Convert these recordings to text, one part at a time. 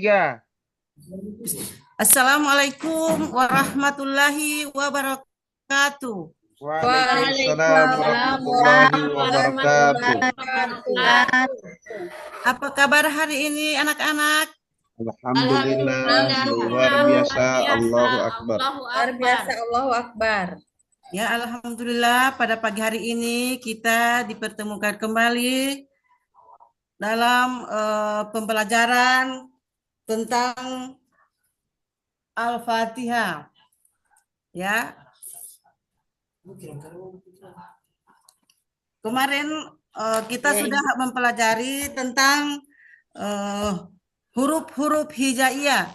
tiga. Assalamualaikum warahmatullahi wabarakatuh. Waalaikumsalam warahmatullahi wabarakatuh. Apa kabar hari ini anak-anak? Alhamdulillah, luar biasa, Allahu Akbar. Luar biasa, Allahu Akbar. Ya, alhamdulillah pada pagi hari ini kita dipertemukan kembali dalam pembelajaran tentang Al-Fatihah. Ya. Kemarin kita sudah mempelajari tentang huruf-huruf hijaiyah.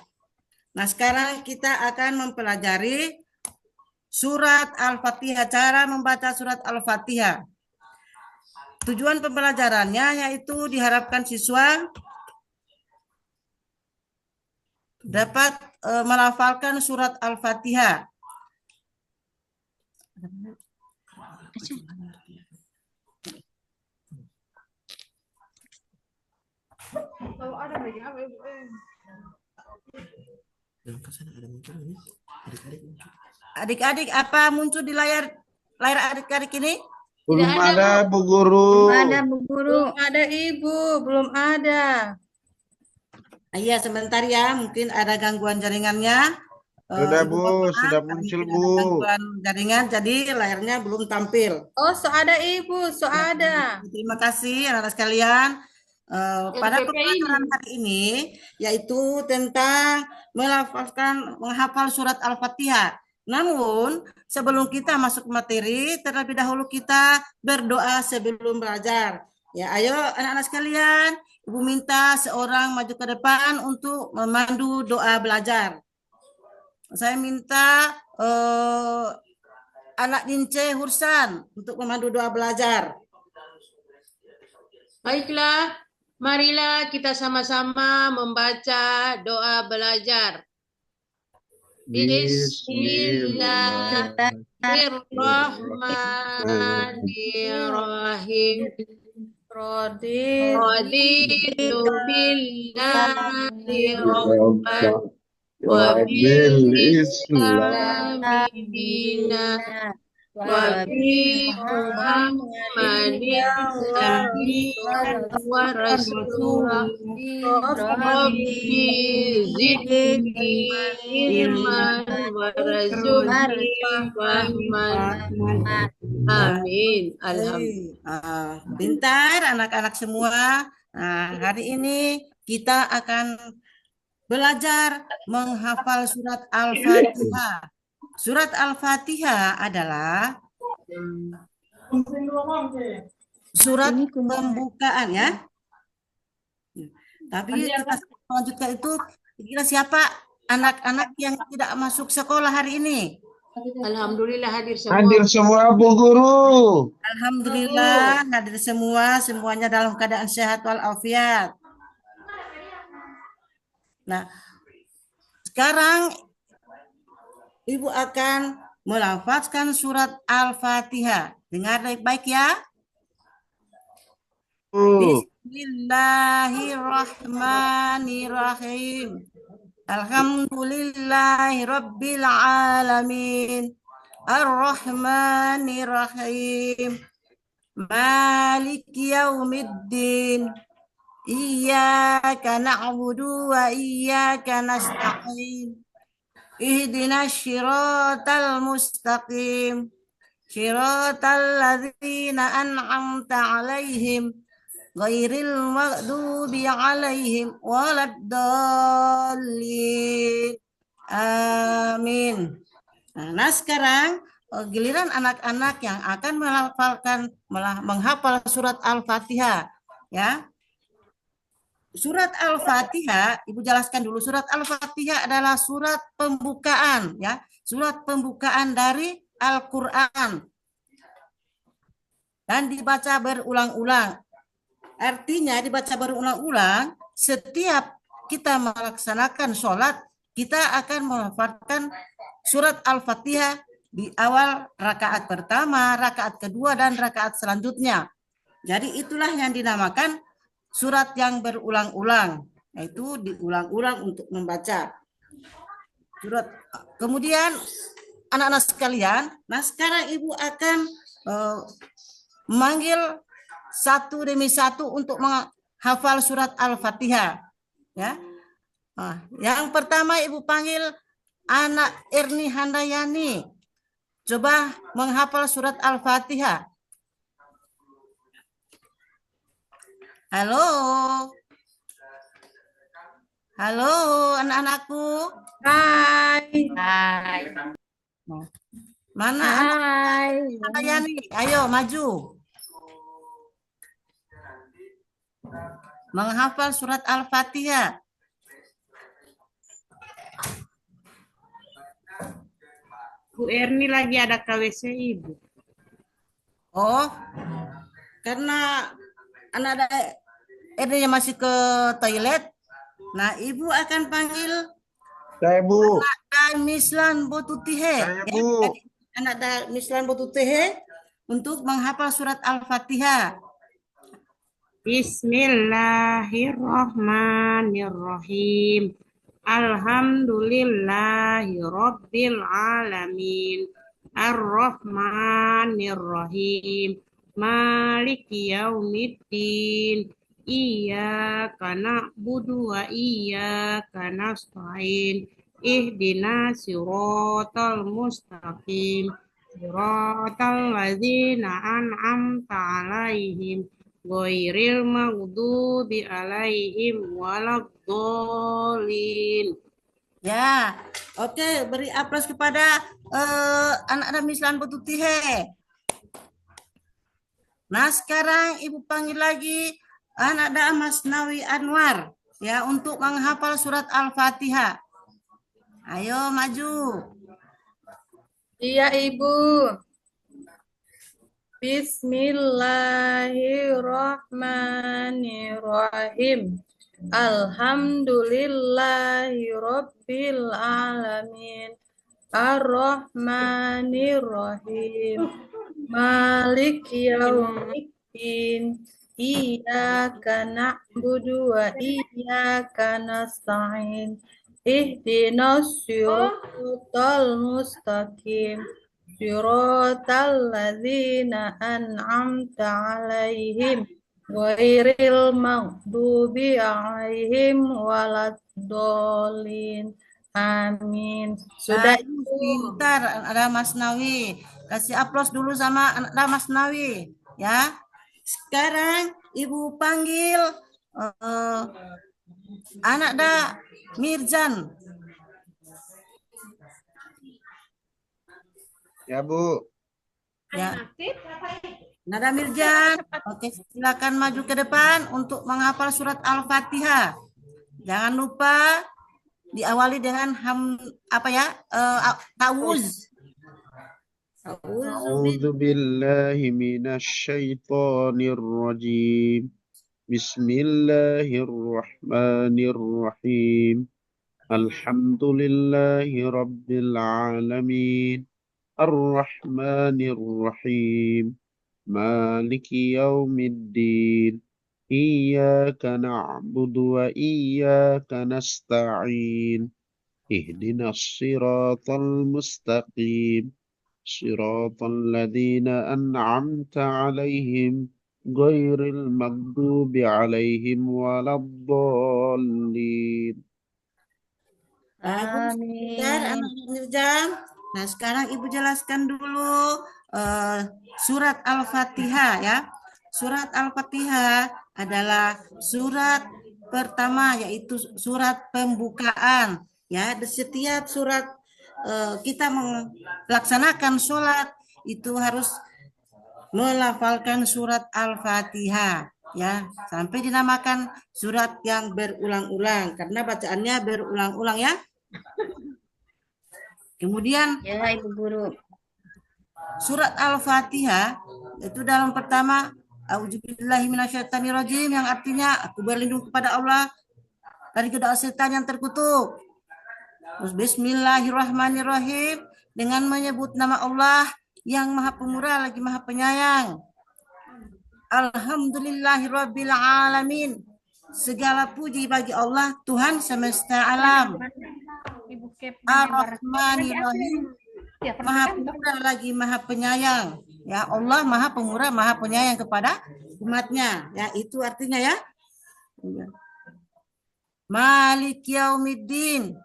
Nah, sekarang kita akan mempelajari surat Al-Fatihah, cara membaca surat Al-Fatihah. Tujuan pembelajarannya yaitu diharapkan siswa dapat melafalkan surat Al-Fatihah. Adik-adik, apa muncul di layar adik-adik ini? Belum ada, Bu Guru. Belum ada, Bu Guru. Belum ada, Ibu. Belum ada. Iya, sebentar ya. Mungkin ada gangguan jaringannya. Sudah, Bu. Sudah muncul, Bu. Gangguan jaringan, jadi layarnya belum tampil. Oh, so ada, Ibu. So ada. Terima kasih, anak-anak sekalian. Pada pembelajaran hari ini, yaitu tentang menghafal surat Al-Fatihah. Namun, sebelum kita masuk materi, terlebih dahulu kita berdoa sebelum belajar. Ya, ayo anak-anak sekalian, Ibu minta seorang maju ke depan untuk memandu doa belajar. Saya minta anak Dince Hursan untuk memandu doa belajar. Baiklah, marilah kita sama-sama membaca doa belajar. Bismillahirrahmanirrahim. Raditu billahi rabban wa bil islami dinan wa bi Muhammadin nabiyyan wa rasulah. Rabbi zidni ilman wa rzuqni fahman. Amin. Alhamdulillah. Pintar anak-anak semua. Nah, hari ini kita akan belajar menghafal surat Al-Fatihah. Surat Al-Fatihah adalah surat pembukaan ya. Tapi kita lanjutkan itu, kira siapa anak-anak yang tidak masuk sekolah hari ini? Alhamdulillah hadir semua. Hadir semua, Bu Guru. Alhamdulillah hadir semua, semuanya dalam keadaan sehat walafiat. Nah, sekarang Ibu akan melafazkan surat Al-Fatihah. Dengar baik-baik ya. Bismillahirrahmanirrahim. Alhamdulillahi rabbil alamin. Ar-Rahmanirrahim. Maliki yaumiddin. Iyyaka na'budu wa iyyaka nasta'in. Ihdinas syiratal mustaqim. Syiratal ladzina an'amta 'alaihim ghairil maghdubi 'alaihim waladdallin. Amin. Nah, sekarang giliran anak-anak yang akan menghafal surat Al-Fatihah ya. Surat Al-Fatihah, Ibu jelaskan dulu, surat Al-Fatihah adalah surat pembukaan ya, surat pembukaan dari Al-Qur'an. Dan dibaca berulang-ulang. Artinya dibaca berulang-ulang, setiap kita melaksanakan sholat, kita akan melafalkan surat Al-Fatihah di awal rakaat pertama, rakaat kedua, dan rakaat selanjutnya. Jadi itulah yang dinamakan surat yang berulang-ulang. yaitu diulang-ulang untuk membaca surat. Kemudian anak-anak sekalian, nah sekarang Ibu akan memanggil satu demi satu untuk menghafal surat Al-Fatihah. Ya. Yang pertama Ibu panggil anak Erni Handayani. Coba menghafal surat Al-Fatihah. Halo. Halo anak-anakku. Hai. Hai. Mana Hai. anak Handayani? Ayo maju. Menghafal surat Al-Fatihah. Bu Erni lagi ada KWC Ibu. Oh, karena anak Erni masih ke toilet. Nah, Ibu akan panggil Saya, Bu. anak Mislan Botutihe. Saya, Bu. Anak Mislan Botutihe untuk menghafal surat Al-Fatihah. Bismillahirrahmanirrahim. Alhamdulillahirabbil alamin. Ar-Rahmanir-Rahim. Maliki yaumiddin. Iyyaka na'budu wa iyyaka nasta'in. Ihdinas siratal mustaqim. Siratal ladzina an'amta 'alaihim ghairil maghdubi 'alaihim waladdallin. Ya, oke, beri aplaus kepada anak Mislan Botutihe. Nah, sekarang Ibu panggil lagi anak Masnawi Anwar ya untuk menghafal surat Al-Fatihah. Ayo maju. Iya, Ibu. Bismillahirrahmanirrahim. Alhamdulillahirabbil alamin. Ar-Rahmanir-Rahim. Maliki yaumiddin. Iyyaka na'budu wa iyyaka nasta'in. Ihdinas siratal mustaqim. Siratal ladzina an'amta 'alaihim ghairil maghdubi 'alaihim waladdallin. Amin. Sudah Pintar ada Masnawi. Kasih aplaus dulu sama anak Masnawi ya. Sekarang Ibu panggil anak Mirjan. Ya, Bu. Ya. Nada Mirjan. Oke, silakan maju ke depan untuk menghafal surat Al-Fatihah. Jangan lupa diawali dengan ta'awuz. A'udzu billahi minasy syaithanir rajim. Bismillahirrahmanirrahim. Alhamdulillahi rabbil alamin. Ar-Rahmanir-Rahim. Maliki yaumiddin. Iyyaka na'budu wa iyyaka nasta'in. Ihdinas siratal mustaqim. Siratal ladzina an'amta 'alaihim ghairil maghdubi 'alaihim waladdallin. Amin. Anak Mirjam. Nah, sekarang Ibu jelaskan dulu surat Al-Fatihah ya. Surat Al-Fatihah adalah surat pertama, yaitu surat pembukaan ya. Di setiap surat kita melaksanakan sholat itu harus melafalkan surat Al-Fatihah ya, sampai dinamakan surat yang berulang-ulang karena bacaannya berulang-ulang ya. Kemudian ya, Ibu Guru. Surat Al-Fatihah itu dalam pertama A'udzubillahi minasyaitonirrajim, yang artinya aku berlindung kepada Allah dari godaan setan yang terkutuk. Terus Bismillahirrahmanirrahim, dengan menyebut nama Allah yang Maha Pemurah lagi Maha Penyayang. Alhamdulillahirabbil alamin, segala puji bagi Allah, Tuhan semesta alam. Ibu Kep Ar-Rahmanir-Rahim, Maha Pemurah lagi Maha Penyayang. Ya, Allah Maha Pemurah, Maha Penyayang kepada umatnya. Ya, itu artinya ya. Malik Yaumiddin,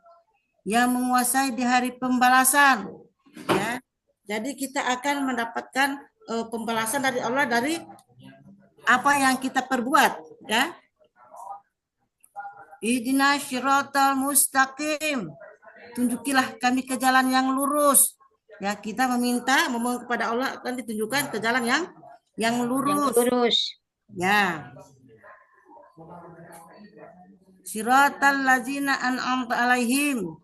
yang menguasai di hari pembalasan. Ya. Jadi kita akan mendapatkan pembalasan dari Allah dari apa yang kita perbuat, ya. Ihdinas syiratal mustaqim. Tunjukilah kami ke jalan yang lurus. Ya, kita memohon kepada Allah akan ditunjukkan ke jalan yang lurus. Ya. Syiratal ladzina an'amta alaihim.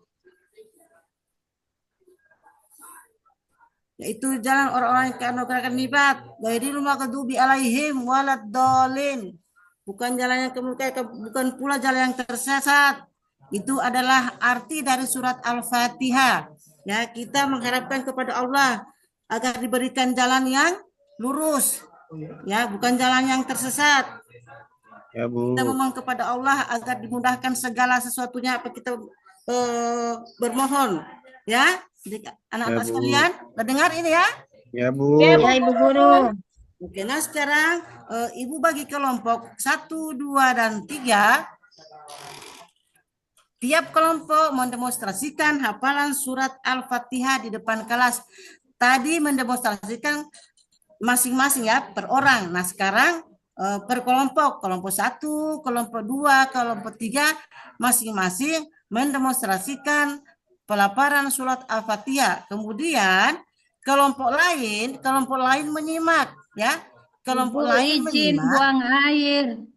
Yaitu jalan orang-orang yang akan nikmat. Ghairil maghdubi alaihim waladdallin. Bukan jalan yang bukan pula jalan yang tersesat. Itu adalah arti dari surat Al-Fatihah. Ya, kita mengharapkan kepada Allah agar diberikan jalan yang lurus. Ya, bukan jalan yang tersesat. Ya, Bu. Kita memohon kepada Allah agar dimudahkan segala sesuatunya apa kita bermohon. Ya, anak-anak sekalian, dengar ini ya? Ya, Bu. Ya, Ibu Guru. Oke, nah sekarang Ibu bagi kelompok 1, 2, dan 3. Tiap kelompok mendemonstrasikan hafalan surat Al-Fatihah di depan kelas. Tadi mendemonstrasikan masing-masing ya, per orang. Nah sekarang per kelompok 1, kelompok 2, kelompok 3, masing-masing mendemonstrasikan pelafalan surat Al-Fatihah. Kemudian kelompok lain menyimak ya. Kelompok Ibu lain izin menyimak. buang air.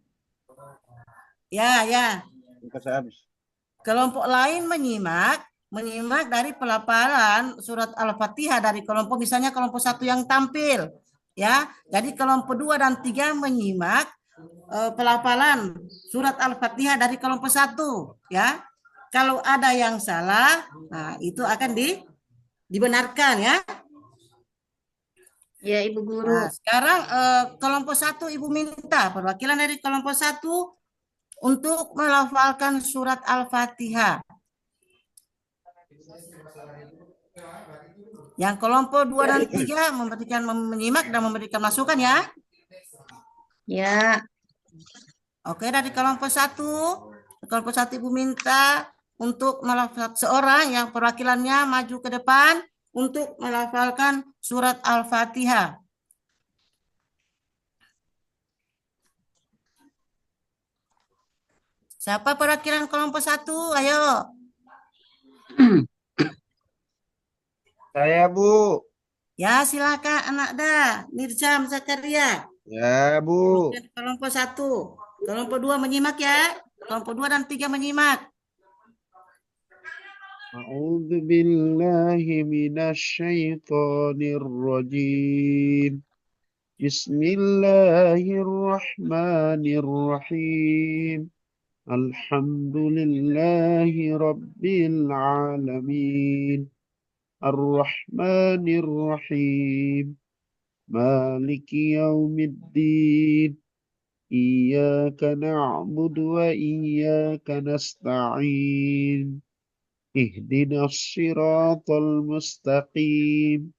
Ya. Habis. Kelompok lain menyimak dari pelafalan surat Al-Fatihah dari kelompok, misalnya kelompok 1 yang tampil. Ya, jadi kelompok 2 dan 3 menyimak pelafalan surat Al-Fatihah dari kelompok 1. Ya, kalau ada yang salah, nah itu akan dibenarkan ya. Ya, Ibu Guru. Nah, sekarang kelompok 1 Ibu minta perwakilan dari kelompok 1 untuk melafalkan surat Al-Fatihah. Yang kelompok 2 dan 3 menyimak dan memberikan masukan ya. Ya. Oke, dari kelompok 1 Ibu minta untuk melafalkan seorang yang perwakilannya maju ke depan untuk melafalkan surat Al-Fatihah. Siapa perwakilan kelompok 1? Ayo. Saya, Bu. Ya, silakan anak Nirjam Zakaria. Ya, Bu. Kelompok 1. Kelompok 2 menyimak ya. Kelompok 2 dan 3 menyimak. A'udzu billahi minasyaitonir rajim. Bismillahirrahmanirrahim. Alhamdulillahi rabbil alamin. Ar-Rahmanir-Rahim. Maliki yaumiddin. Iyyaka na'budu wa iyyaka nasta'in. Ihdinas siratal mustaqim.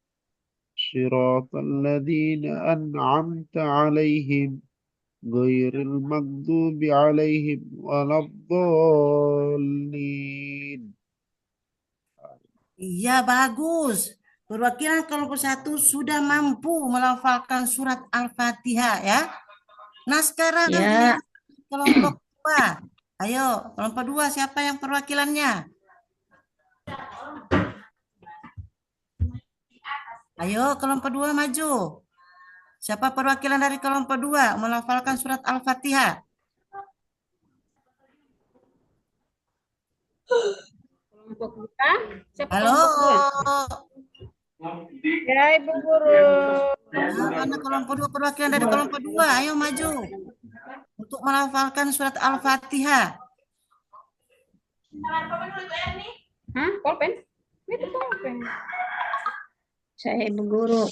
Siratal ladzina an'amta 'alaihim. Ghairil maghdubi 'alaihim waladdallin. Iya, bagus. Perwakilan kelompok 1 sudah mampu melafalkan surat Al-Fatihah ya. Nah, sekarang Ya. kelompok 2. Ayo, kelompok 2 siapa yang perwakilannya? Ayo, kelompok 2 maju. Siapa perwakilan dari kelompok 2 melafalkan surat Al-Fatihah? Kelompok kita. Siapa Halo. kelompok 2? Ya, Ibu Guru. Nah, mana kelompok 2 perwakilan dari kelompok 2? Ayo maju. Untuk melafalkan surat Al-Fatihah. Pulpen? Itu pulpen. Saya Ibu Guru.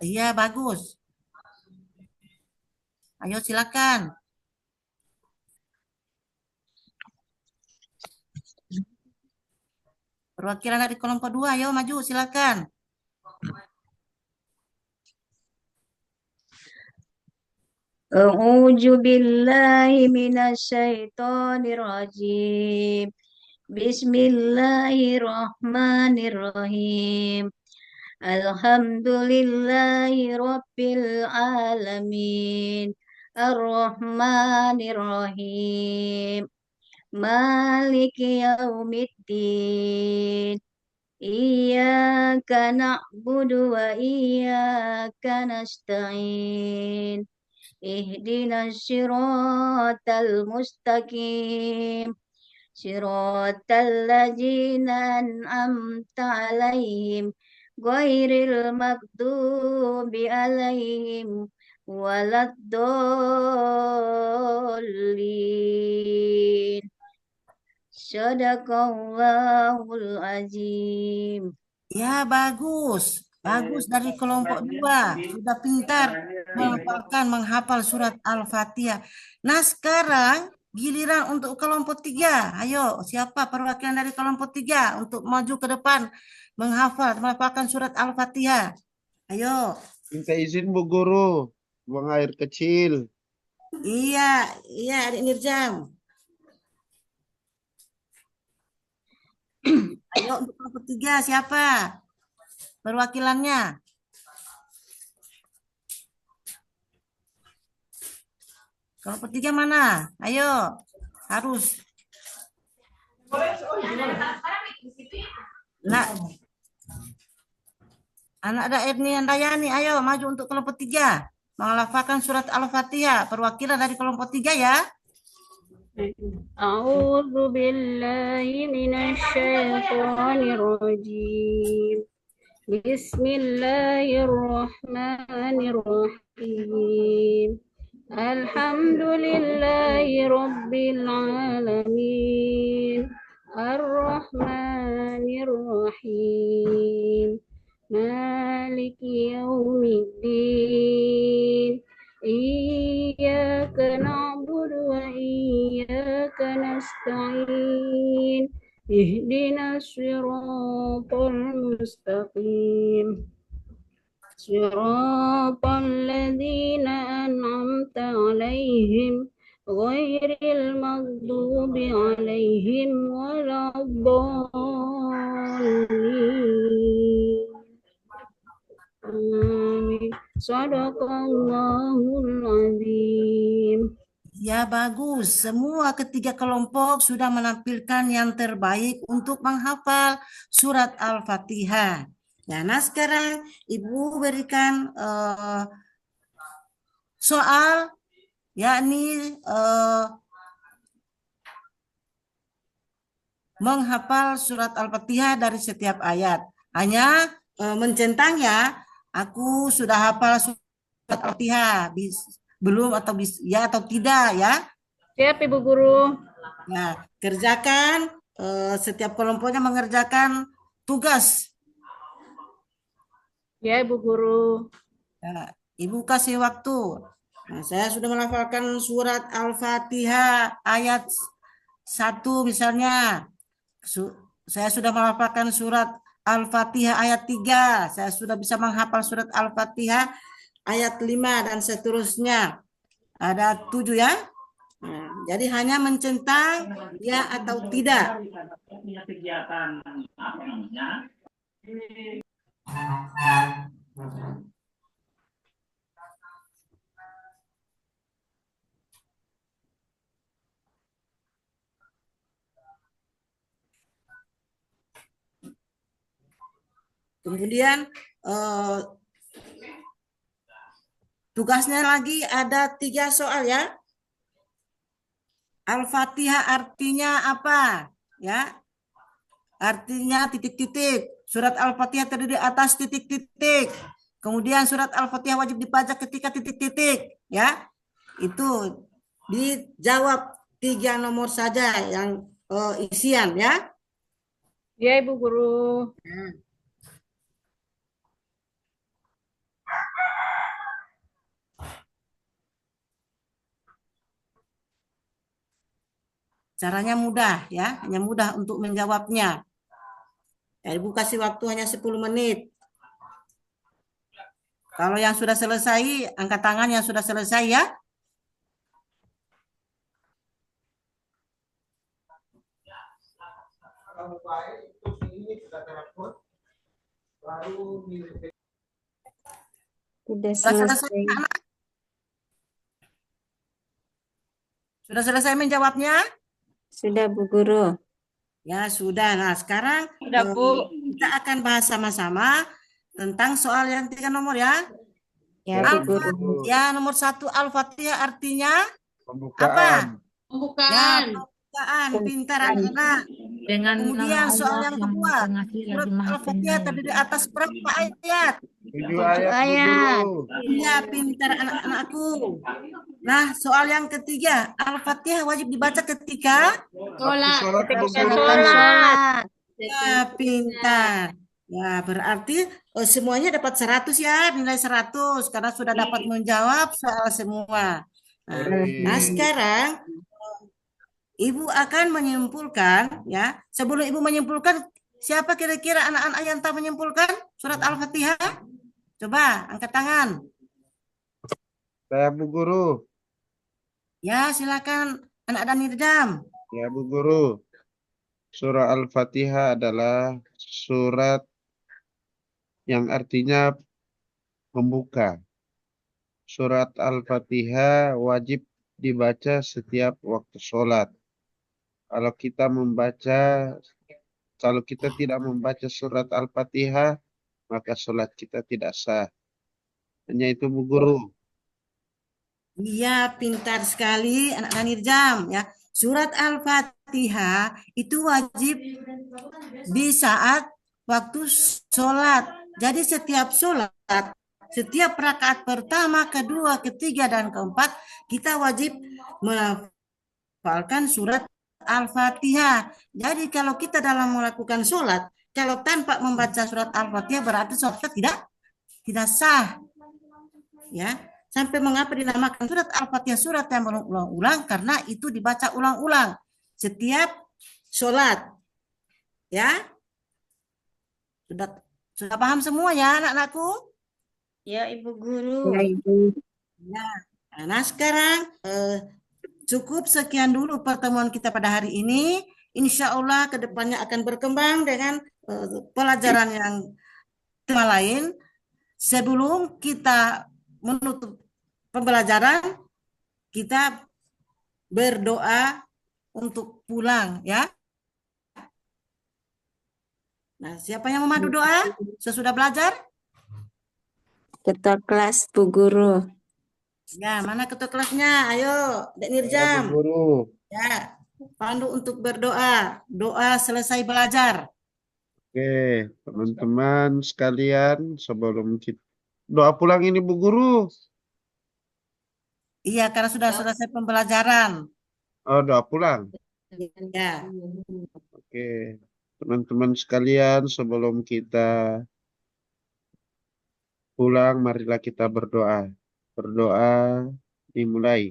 Iya, bagus. Ayo silakan. Perwakilan dari kelompok 2, ayo maju silakan. A'udzu billahi minasyaitonir rajim. Bismillahirrahmanirrahim. Alhamdulillahi rabbil alamin. Ar-Rahmanir-Rahim. Maliki yaumiddin. Iyyaka na'budu wa iyyaka nasta'in. Ihdinas siratal mustaqim. Siratal ladzina an'amta 'alaihim ghairil maghdubi 'alaihim waladdallin. Shadaqallahul azim. Ya, bagus. Bagus dari kelompok 2. Sudah pintar menghafal surat Al-Fatihah. Nah, sekarang giliran untuk kelompok 3. Ayo, siapa perwakilan dari kelompok 3 untuk maju ke depan menghafalkan surat Al-Fatihah? Ayo. Minta izin Bu Guru, buang air kecil. Iya, iya Adik Nirjam. Ayo untuk kelompok 3 siapa perwakilannya? Kelompok 3 mana? Ayo, harus. Nah, anak ada Erni Andayani, ayo maju untuk kelompok 3. Menghafalkan surat Al-Fatihah. Perwakilan dari kelompok 3 ya. A'udzu billahi minasyaitonir rajim. Bismillahirrahmanirrahim. Alhamdulillahi rabbil alamin. Ar-Rahmanir-Rahim. Maliki yaumiddin. Iyyaka na'budu wa iyyaka nasta'in. Ihdinas siratal mustaqim. Siratal ladzina an'amta 'alaihim ghairil maghdubi 'alaihim waladdallin. Amin. Shadaqallahul azim. Ya, bagus. Semua ketiga kelompok sudah menampilkan yang terbaik untuk menghafal surat Al-Fatihah. Ya, nah sekarang Ibu berikan soal, yakni menghafal surat Al-Fatihah dari setiap ayat. Hanya mencentangnya, aku sudah hafal surat Al-Fatihah, belum atau ya atau tidak ya. Siap Ibu Guru. Nah, kerjakan, setiap kelompoknya mengerjakan tugas. Ya Ibu Guru. Nah, Ibu kasih waktu. Nah, saya sudah melafalkan surat Al-Fatihah ayat 1 misalnya. Saya sudah melafalkan surat Al-Fatihah ayat 3. Saya sudah bisa menghafal surat Al-Fatihah ayat 5 dan seterusnya. Ada 7 ya. Nah, jadi hanya mencentang ya atau tidak. Kemudian tugasnya lagi ada 3 soal ya. Al-Fatihah artinya apa? Ya. Artinya titik-titik. Surat Al-Fatihah terdiri atas titik-titik. Kemudian surat Al-Fatihah wajib dibaca ketika titik-titik, ya. Itu dijawab 3 nomor saja yang isian ya. Ya Ibu Guru. Caranya mudah ya, hanya mudah untuk menjawabnya. Ya, Ibu kasih waktu hanya 10 menit. Kalau yang sudah selesai, angkat tangan yang sudah selesai ya. Sudah Sudah selesai, selesai. anak? Sudah selesai menjawabnya? Sudah Bu Guru. Ya, sudah. Nah, sekarang Sudah, Bu. kita akan bahas sama-sama tentang soal yang 3 nomor ya. Ya Ya, Bu Guru. Bu. Ya, nomor 1 Al-Fatihah artinya Pembukaan. ya, pembukaan. Pintar anak-anak. Dengan Kemudian nama soal Allah yang yang kedua, Maha Pengasih surat lagi Maha Al-Fatihah Penyayang. terdiri atas berapa ayat? 7 ayat, Bu ayat. Guru. Iya, pintar anak-anakku. Nah, soal yang ketiga, Al-Fatihah wajib dibaca ketika Waktu sholat, Bu Ketika Guru. sholat. ya, pintar. Ya, berarti semuanya dapat 100 ya, nilai 100 karena sudah dapat menjawab soal semua. Nah, sekarang Ibu akan menyimpulkan ya. Sebelum Ibu menyimpulkan, siapa kira-kira anak-anak yang tak menyimpulkan surat Al-Fatihah? Coba angkat tangan. Saya Bu Guru. Ya, silakan anak dan Nirdam. Ya, Bu Guru. Surah Al-Fatihah adalah surat yang artinya membuka. Surat Al-Fatihah wajib dibaca setiap waktu sholat. Kalau kita tidak membaca surat Al-Fatihah, maka sholat kita tidak sah. Hanya itu, Bu Guru. Iya, pintar sekali anak dan Nirdam ya. Surat Al-Fatihah itu wajib di saat waktu sholat. Jadi setiap sholat, setiap rakaat pertama, kedua, ketiga, dan keempat, kita wajib melafalkan surat Al-Fatihah. Jadi kalau kita dalam melakukan sholat, kalau tanpa membaca surat Al-Fatihah berarti sholat tidak sah. Ya, sampai mengapa dinamakan surat Al-Fatihah surat yang berulang-ulang? Karena itu dibaca ulang-ulang setiap sholat. Ya, sudah paham semua ya anak-anakku? Ya Ibu Guru. Ya, Ibu. Nah, sekarang cukup sekian dulu pertemuan kita pada hari ini. Insya Allah kedepannya akan berkembang dengan pelajaran yang tema lain. Sebelum kita menutup pembelajaran, kita berdoa untuk pulang ya. Nah, siapa yang memadu doa? Sesudah belajar? Ketua kelas Bu Guru. Ya, mana ketua kelasnya? Ayo, Dek Ya, Nirjam. Bu Guru. Ya, pandu untuk berdoa. Doa selesai belajar. Oke, teman-teman sekalian, sebelum kita doa pulang ini, Bu Guru. Iya, karena sudah selesai pembelajaran. Oh, doa pulang. Ya. Oke, teman-teman sekalian, sebelum kita pulang, marilah kita berdoa. Berdoa dimulai.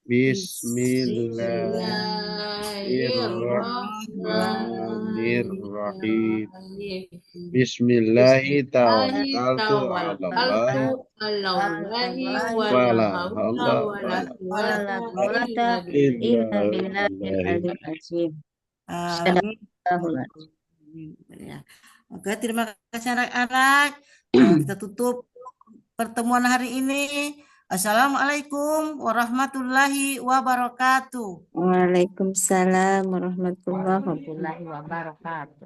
Bismillahirrahmanirrahim. Bismillahi tawakkaltu ala Allah Wala quwata illa billahil aliyyil azim. Ya. Oke, terima kasih anak-anak. Kita tutup pertemuan hari ini. Assalamualaikum warahmatullahi wabarakatuh. Waalaikumsalam warahmatullahi wabarakatuh.